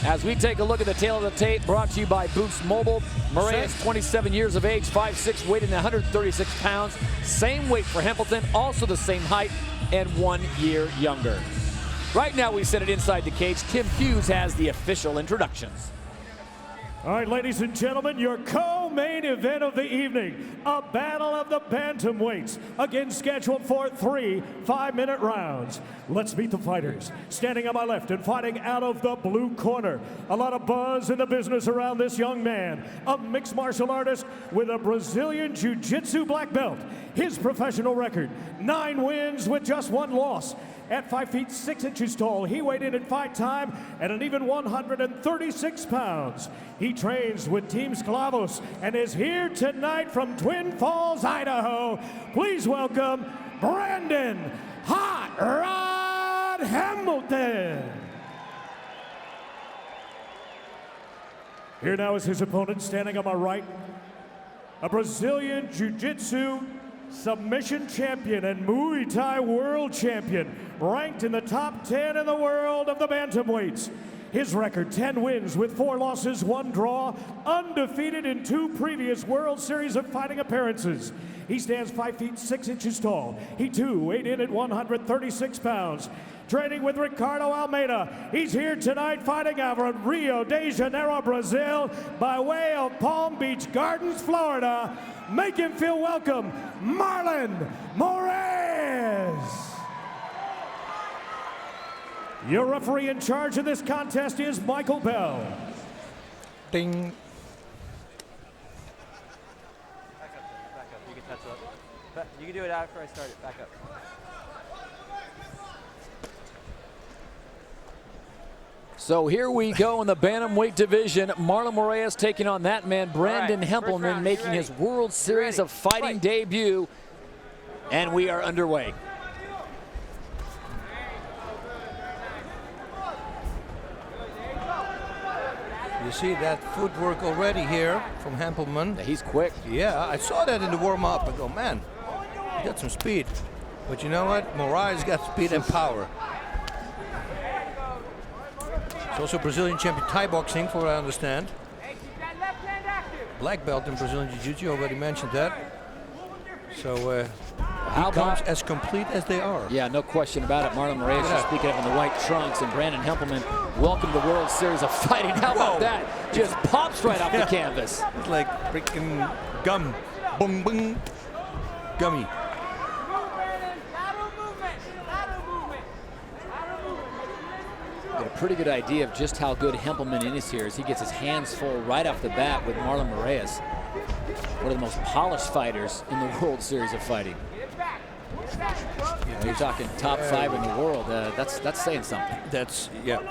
As we take a look at the tail of the tape, brought to you by Boost Mobile. Moraes, 27 years of age, 5'6", weighing in 136 pounds. Same weight for Hampleman, also the same height, and 1 year younger. Right now we send it inside the cage. Tim Hughes has the official introductions. All right, ladies and gentlemen, your co-main event of the evening, a battle of the bantamweights, again scheduled for 3 5-minute rounds. Let's meet the fighters. Standing on my left and fighting out of the blue corner. A lot of buzz in the business around this young man, a mixed martial artist with a Brazilian Jiu-Jitsu black belt. His professional record, 9 wins with just 1 loss. At 5 feet 6 inches tall, he weighed in at fight time at an even 136 pounds. He trains with Team Sklavos and is here tonight from Twin Falls, Idaho. Please welcome Brandon Hot Rod Hampleman. Here now is his opponent, standing on my right, a Brazilian Jiu-Jitsu submission champion and Muay Thai world champion, ranked in the top 10 in the world of the bantamweights. His record, 10 wins with 4 losses, 1 draw, undefeated in 2 previous World Series of Fighting appearances. He stands 5 feet 6 inches tall. He too weighed in at 136 pounds. Training with Ricardo Almeida. He's here tonight fighting out of Rio de Janeiro, Brazil, by way of Palm Beach Gardens, Florida. Make him feel welcome, Marlon Moraes. Your referee in charge of this contest is Michael Bell. Ding. Back up. You can touch up. You can do it after I start it. Back up. So here we go in the bantamweight division. Marlon Moraes taking on that man, Brandon Hampleman, making his World Series of Fighting debut. And we are underway. You see that footwork already here from Hampleman. Yeah, he's quick. Yeah, I saw that in the warm-up. I go, man, he got some speed. But you know what? Moraes got speed and power. He's also Brazilian champion Thai boxing, for what I understand. Black belt in Brazilian Jiu-Jitsu, already mentioned that. So he comes as complete as they are. Yeah, no question about it. Marlon Moraes, just speaking of in the white trunks, and Brandon Hampleman, welcome to the World Series of Fighting. How about that? Just pops right off the canvas. It's like freaking gum. Boom, boom. Gummy. Get a pretty good idea of just how good Hampleman is here as he gets his hands full right off the bat with Marlon Moraes, one of the most polished fighters in the World Series of Fighting. You're talking top 5 in the world. That's saying something. That's, yeah.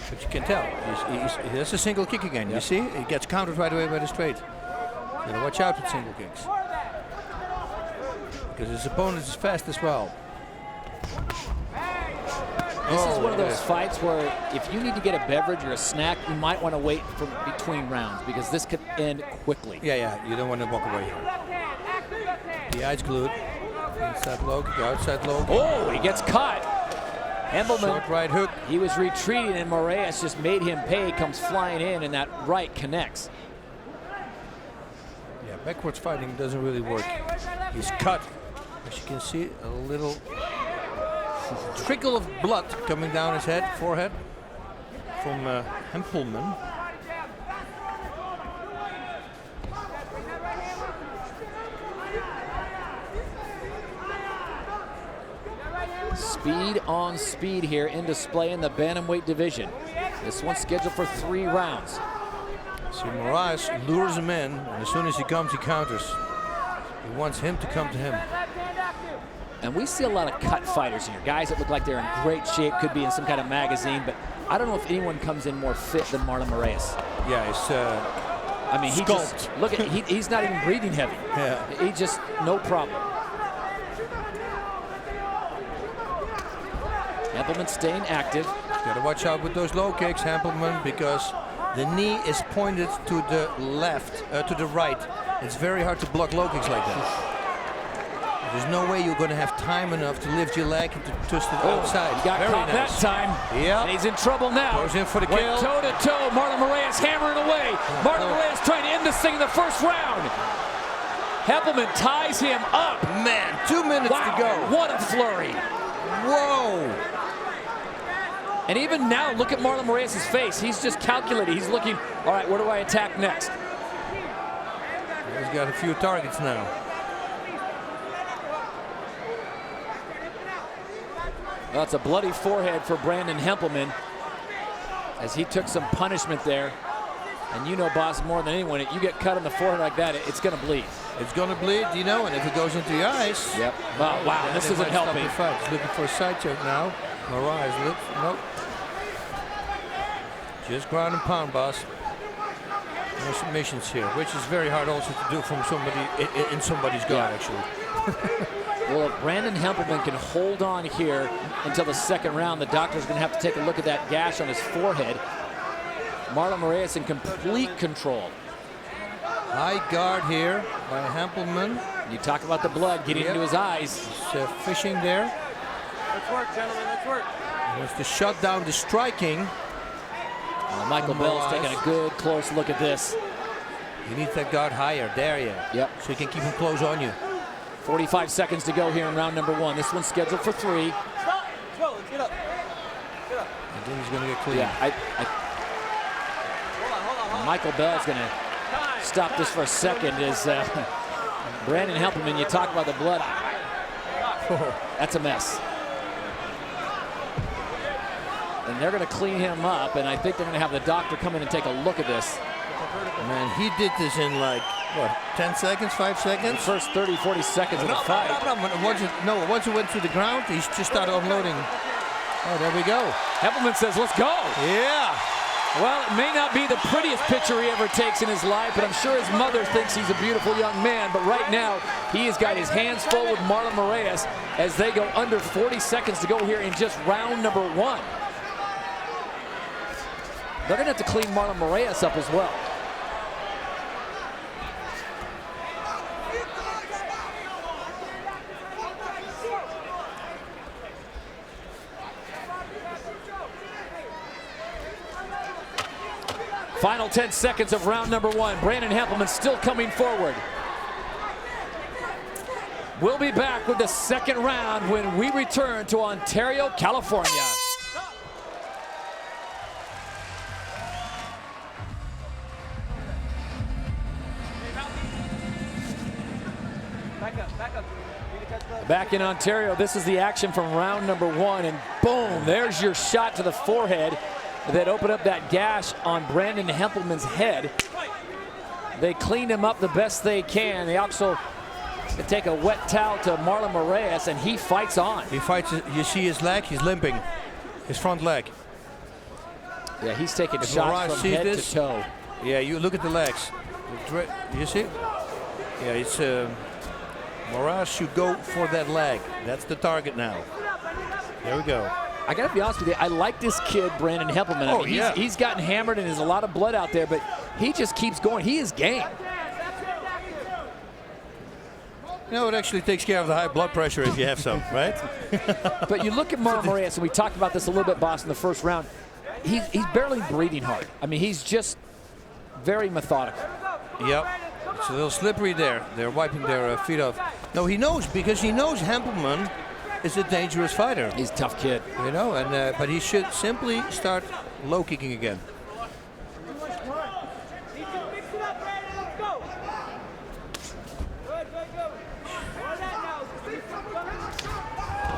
But you can tell. He has a single kick again. You see? He gets countered right away by the straight. You gotta watch out with single kicks. Because his opponent is fast as well. This is one of those fights where if you need to get a beverage or a snack, you might want to wait for between rounds because this could end quickly. Yeah, you don't want to walk away. The eye's glued. Inside low kick, outside low kick. Oh, he gets caught. Hampleman, short right hook. He was retreating and Moraes just made him pay, comes flying in, and that right connects. Yeah, backwards fighting doesn't really work. He's cut. As you can see, a little trickle of blood coming down his forehead from Hampleman. Speed on speed here in display in the bantamweight division. This one's scheduled for 3 rounds. See, Moraes lures him in, and as soon as he comes, he counters. He wants him to come to him. And we see a lot of cut fighters here, guys that look like they're in great shape, could be in some kind of magazine, but I don't know if anyone comes in more fit than Marlon Moraes. Yeah, he's I mean, he just, look at, he's not even breathing heavy. Yeah. He just, no problem. Hampleman staying active. Got to watch out with those low kicks, Hampleman, because the knee is pointed to the left, to the right. It's very hard to block low kicks like that. There's no way you're going to have time enough to lift your leg and to twist it outside. He got Very caught nice. that time. Yeah. And he's in trouble now. Goes in for the Went kill. toe to toe. Marlon Moraes hammering away. Marlon Moraes trying to end this thing in the first round. Hampleman ties him up. Man, 2 minutes Wow, to go. what a flurry. Whoa. And even now, look at Marlon Moraes' face. He's just calculating. He's looking, all right, where do I attack next? He's got a few targets now. Well, it's a bloody forehead for Brandon Hampleman as he took some punishment there. And you know, boss, more than anyone, if you get cut on the forehead like that, it's going to bleed. It's going to bleed, you know, and if it goes into your eyes. Yep. Oh, wow, this isn't helping. He's looking for a side choke now. Moraes looks, nope. Just ground and pound, boss. No submissions here, which is very hard also to do from somebody in somebody's guard, actually. Well, if Brandon Hampleman can hold on here until the second round, the doctor's going to have to take a look at that gash on his forehead. Marlon Moraes in complete control. High guard here by Hampleman. You talk about the blood getting into his eyes. He's fishing there. Let's work, gentlemen, let's work. He wants to shut down the striking. Michael Bell's taking a good, close look at this. You need that guard higher. There, yeah. Yep. So you can keep him close on you. 45 seconds to go here in round number 1. This one's scheduled for 3. Stop. Let's go. Let's get up. Get up. And then he's going to get clean. Yeah, Hold on. Michael Bell's going to stop this for a second as Brandon Hampleman, you talk about the blood. That's a mess. And they're going to clean him up, and I think they're going to have the doctor come in and take a look at this. Man, he did this in like, what, 10 seconds, 5 seconds? The first 30, 40 seconds of the fight. Once it went to the ground, he just started unloading. Oh, there we go. Hampleman says, let's go. Yeah. Well, it may not be the prettiest picture he ever takes in his life, but I'm sure his mother thinks he's a beautiful young man. But right now, he has got his hands full with Marlon Moraes as they go under 40 seconds to go here in just round number 1. They're going to have to clean Marlon Moraes up as well. Final 10 seconds of round number 1. Brandon Hampleman still coming forward. We'll be back with the second round when we return to Ontario, California. Back up. You can touch the... Back in Ontario, this is the action from round number 1, and boom, there's your shot to the forehead that opened up that gash on Brandon Hampleman's head. They cleaned him up the best they can. They also take a wet towel to Marlon Moraes, and he fights on. He fights, you see his leg, he's limping. His front leg. Yeah, he's taking If shots Moraes from head sees this, to toe. Yeah, you look at the legs. You see? Yeah, it's Moraes should go for that leg. That's the target now. There we go. I got to be honest with you, I like this kid, Brandon Hampleman. I mean, he's gotten hammered and there's a lot of blood out there, but he just keeps going. He is game. You know, it actually takes care of the high blood pressure if you have some, right? But you look at Marlon Moraes, and we talked about this a little bit, boss, in the first round. He's barely breathing hard. I mean, he's just very methodical. Yep. It's a little slippery there. They're wiping their feet off. No, he knows, because he knows Hampleman is a dangerous fighter. He's a tough kid. You know, and but he should simply start low kicking again.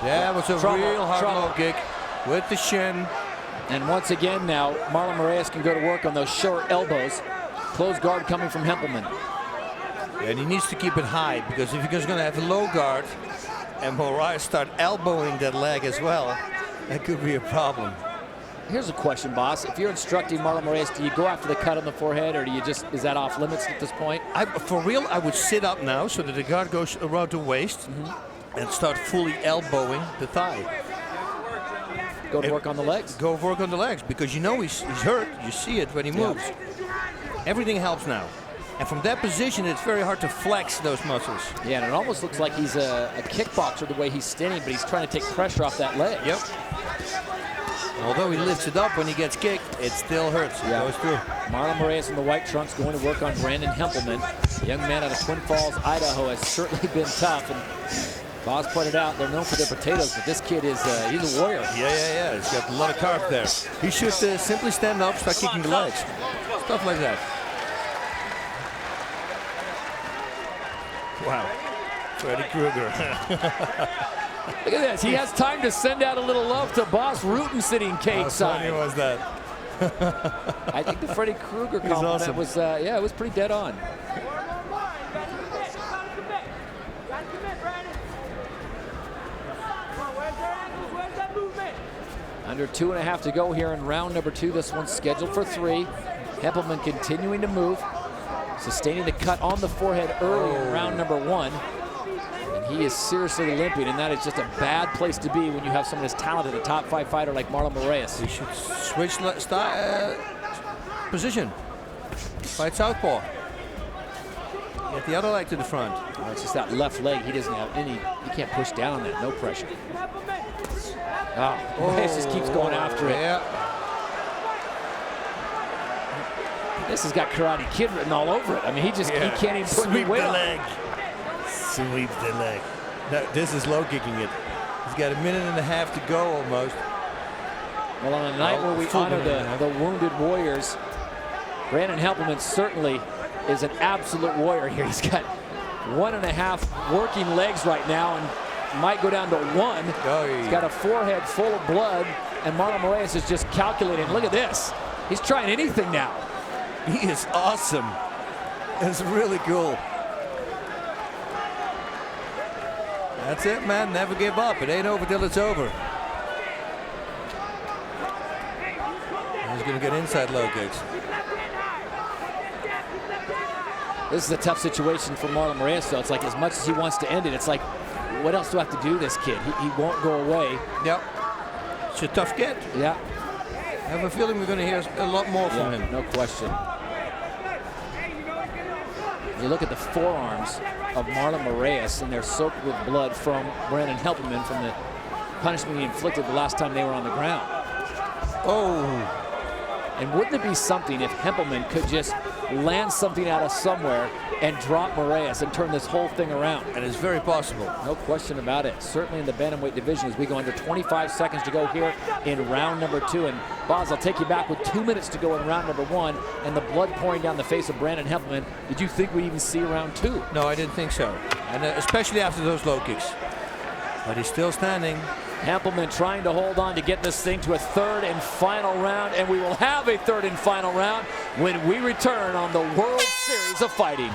That was a real hard low kick with the shin. And once again now, Marlon Moraes can go to work on those short elbows. Close guard coming from Hampleman. And he needs to keep it high, because if he's going to have a low guard and Moraes start elbowing that leg as well, that could be a problem. Here's a question, boss. If you're instructing Marlon Moraes, do you go after the cut on the forehead, or do you just, is that off limits at this point? For real, I would sit up now so that the guard goes around the waist and start fully elbowing the thigh. Go to work on the legs? Go work on the legs, because you know he's hurt. You see it when he moves. Everything helps now. And from that position, it's very hard to flex those muscles. Yeah, and it almost looks like he's a kickboxer the way he's standing, but he's trying to take pressure off that leg. Yep. Although he lifts it up when he gets kicked, it still hurts. It goes through. Marlon Moraes in the white trunks going to work on Brandon Hampleman. The young man out of Twin Falls, Idaho, has certainly been tough. And Boz pointed out they're known for their potatoes, but this kid is he's a warrior. Yeah. He's got a lot of carb there. He should simply stand up, start kicking the legs. Stuff like that. Wow. Freddy Krueger. Look at this. He has time to send out a little love to Boss Rutan sitting cage side. How funny was that? I think the Freddy Krueger compliment was, yeah, it was pretty dead on. Under 2.5 to go here in round number 2. This one's scheduled for 3. Hampleman continuing to move, sustaining the cut on the forehead early in round number 1. And he is seriously limping, and that is just a bad place to be when you have someone as talented, a top 5 fighter like Marlon Moraes. He should switch position. Fight southpaw. Get the other leg to the front. Oh, it's just that left leg. He doesn't have any, he can't push down on that, no pressure. Moraes just keeps going after it. Yeah. This has got Karate Kid written all over it. I mean, he can't even put any weight on it. Sweep the leg. No, this is low kicking it. He's got a minute and a half to go almost. Well, on a night where we honor the wounded warriors, Brandon Hampleman certainly is an absolute warrior here. He's got 1.5 working legs right now and might go down to 1. He's got a forehead full of blood, and Marlon Moraes is just calculating. Look at this. He's trying anything now. He is awesome. It's really cool. That's it, man. Never give up. It ain't over till it's over. He's going to get inside low kicks. This is a tough situation for Marlon Moraes, though. It's like as much as he wants to end it, it's like, what else do I have to do to this kid? He won't go away. Yep. It's a tough kid. Yeah. I have a feeling we're going to hear a lot more from him. No question. You look at the forearms of Marlon Moraes, and they're soaked with blood from Brandon Hampleman from the punishment he inflicted the last time they were on the ground. Oh. And wouldn't it be something if Hampleman could just land something out of somewhere and drop Moraes and turn this whole thing around? And it's very possible. No question about it. Certainly in the bantamweight division as we go under 25 seconds to go here in round number 2. And Boz, I'll take you back with 2 minutes to go in round number 1 and the blood pouring down the face of Brandon Hampleman. Did you think we'd even see round 2? No, I didn't think so. And especially after those low kicks. But he's still standing. Hampleman trying to hold on to get this thing to a 3rd and final round, and we will have a 3rd and final round when we return on the World Series of Fighting.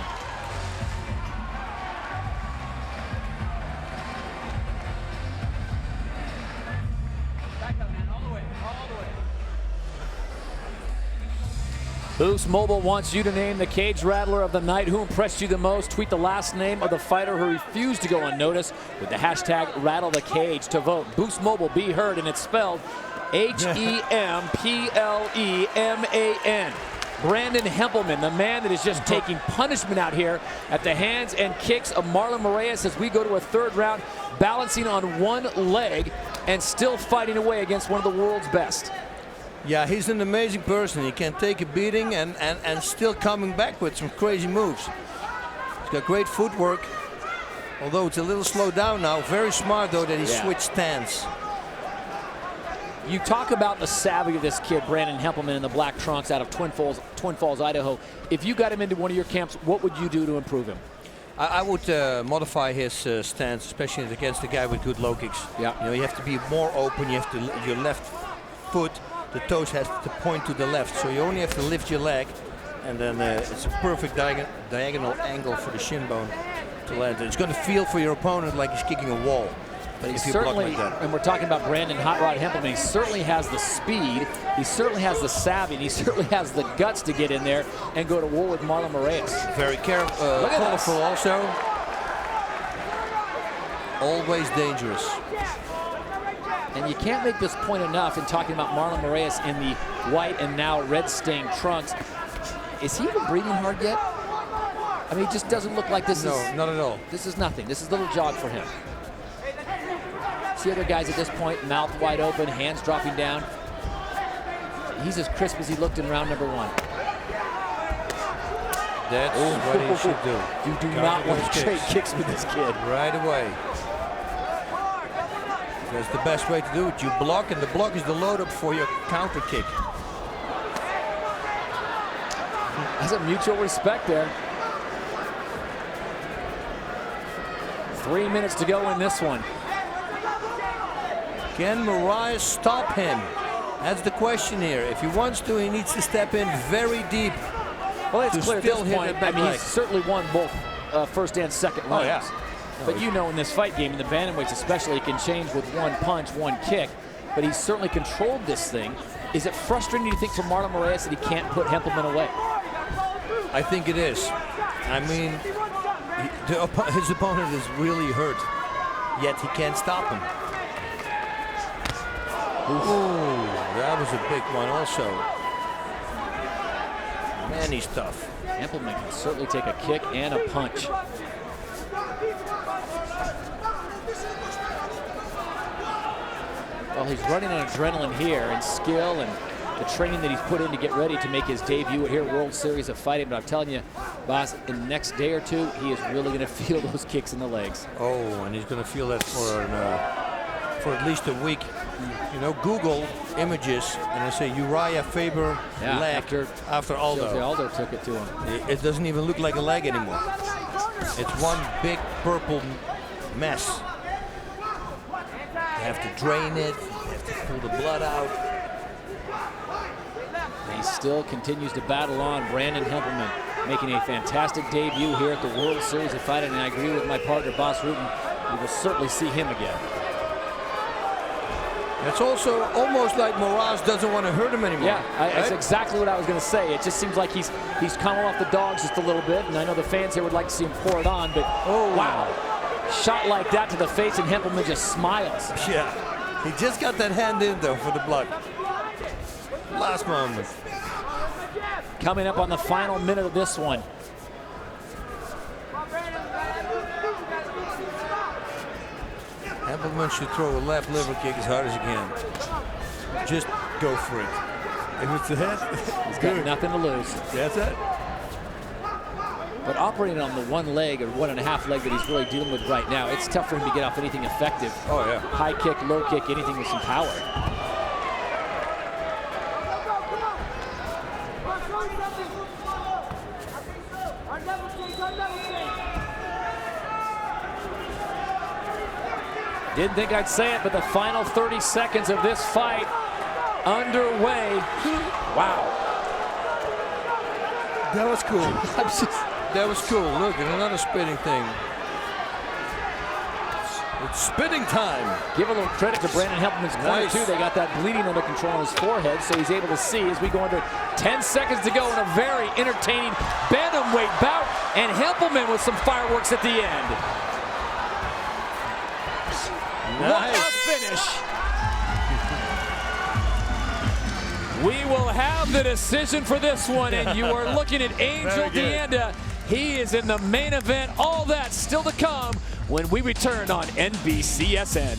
Boost Mobile wants you to name the cage rattler of the night. Who impressed you the most? Tweet the last name of the fighter who refused to go unnoticed with the hashtag #RattleTheCage to vote. Boost Mobile, be heard, and it's spelled H-E-M-P-L-E-M-A-N. Brandon Hampleman, the man that is just taking punishment out here at the hands and kicks of Marlon Moraes as we go to a 3rd round, balancing on 1 leg and still fighting away against one of the world's best. Yeah, he's an amazing person. He can take a beating and still coming back with some crazy moves. He's got great footwork, although it's a little slowed down now. Very smart, though, that he switched stance. You talk about the savvy of this kid, Brandon Hampleman, in the black trunks out of Twin Falls, Idaho. If you got him into one of your camps, what would you do to improve him? I would modify his stance, especially against a guy with good low kicks. Yeah. You know, you have to be more open. You have to your left foot. The toes have to point to the left, so you only have to lift your leg, and then it's a perfect diagonal angle for the shin bone to land. It's going to feel for your opponent like he's kicking a wall. But he certainly, and we're talking about Brandon Hot Rod Hampleman, he certainly has the speed, he certainly has the savvy, and he certainly has the guts to get in there and go to war with Marlon Moraes. Very careful, colorful also. Always dangerous. And you can't make this point enough in talking about Marlon Moraes in the white and now red stained trunks. Is he even breathing hard yet? I mean, he just doesn't look like this No, is... not at all. This is nothing. This is a little jog for him. See other guys at this point, mouth wide open, hands dropping down. He's as crisp as he looked in round number 1. That's what he should do. You do not want to trade kicks with this kid. Right away. That's the best way to do it. You block, and the block is the load up for your counter kick. That's a mutual respect there. 3 minutes to go in this one. Can Moraes stop him? That's the question here. If he wants to, he needs to step in very deep. Well, it's clear at this hit point. the back I mean, leg. he's certainly won both first and second rounds. Oh, yeah. But you know, in this fight game, in the bantamweights especially, it can change with one punch, one kick. But he's certainly controlled this thing. Is it frustrating, do you think, for Marlon Moraes that he can't put Hampleman away? I think it is. I mean, his opponent is really hurt, yet he can't stop him. Ooh, that was a big one also. Man, he's tough. Hampleman can certainly take a kick and a punch. Well, he's running on adrenaline here and skill and the training that he's put in to get ready to make his debut here at World Series of Fighting. But I'm telling you, boss, in the next day or two, he is really going to feel those kicks in the legs. Oh, and he's going to feel that for at least a week. You know, Google images and they say Uriah Faber leg after Aldo. Aldo took it to him. It doesn't even look like a leg anymore. It's one big purple mess. You have to drain it, you have to pull the blood out. He still continues to battle on. Brandon Hampleman making a fantastic debut here at the World Series of Fighting, and I agree with my partner, Boss Rutten. We will certainly see him again. It's also almost like Moraes doesn't want to hurt him anymore. Yeah, that's exactly what I was going to say. It just seems like he's calming off the dogs just a little bit, and I know the fans here would like to see him pour it on, but oh wow. Shot like that to the face, and Hampleman just smiles. Yeah, he just got that hand in, though, for the blood. Last moment. Coming up on the final minute of this one. Hampleman should throw a left liver kick as hard as he can. Just go for it. If it's the head, he's got nothing to lose. That's it. But operating on the one leg or 1.5 leg that he's really dealing with right now, it's tough for him to get off anything effective. Oh, yeah. High kick, low kick, anything with some power. Didn't think I'd say it, but the final 30 seconds of this fight underway. Wow. That was cool. That was cool. Look, and another spitting thing. It's spitting time. Give a little credit to Brandon Hampleman's corner, too. They got that bleeding under control on his forehead, so he's able to see as we go under 10 seconds to go in a very entertaining bantamweight bout, and Hampleman with some fireworks at the end. What a finish. We will have the decision for this one, and you are looking at Angel Deanda. He is in the main event. All that still to come when we return on NBCSN.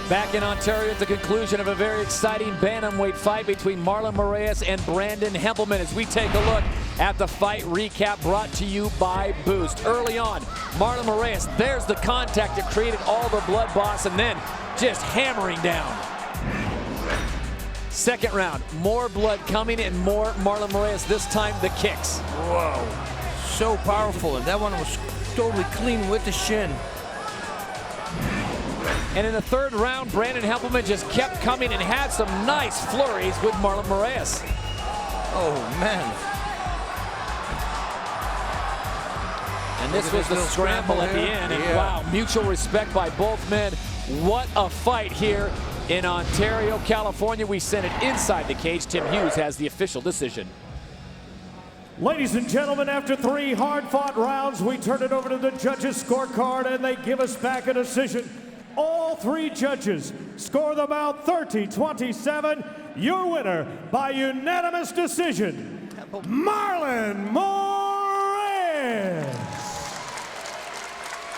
Back in Ontario at the conclusion of a very exciting bantamweight fight between Marlon Moraes and Brandon Hampleman as we take a look at the fight recap brought to you by Boost. Early on, Marlon Moraes, there's the contact that created all the blood, boss, and then just hammering down. Second round, more blood coming and more Marlon Moraes, this time the kicks. Whoa, so powerful, and that one was totally clean with the shin. And in the third round, Brandon Hampleman just kept coming and had some nice flurries with Marlon Moraes. Oh, man. And this was the scramble at the end. And wow, mutual respect by both men. What a fight here in Ontario, California. We sent it inside the cage. Tim Hughes has the official decision. Ladies and gentlemen, after 3 hard-fought rounds, we turn it over to the judges' scorecard, and they give us back a decision. all three judges score the bout 30-27. Your winner by unanimous decision, Marlon Moraes.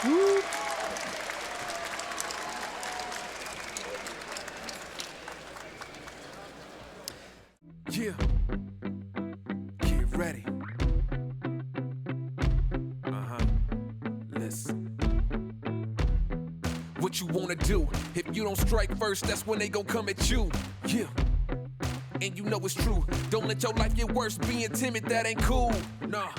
Woo. Yeah, get ready. Listen. What you wanna do? If you don't strike first, that's when they gon' come at you. Yeah, and you know it's true. Don't let your life get worse. Being timid, that ain't cool. Nah.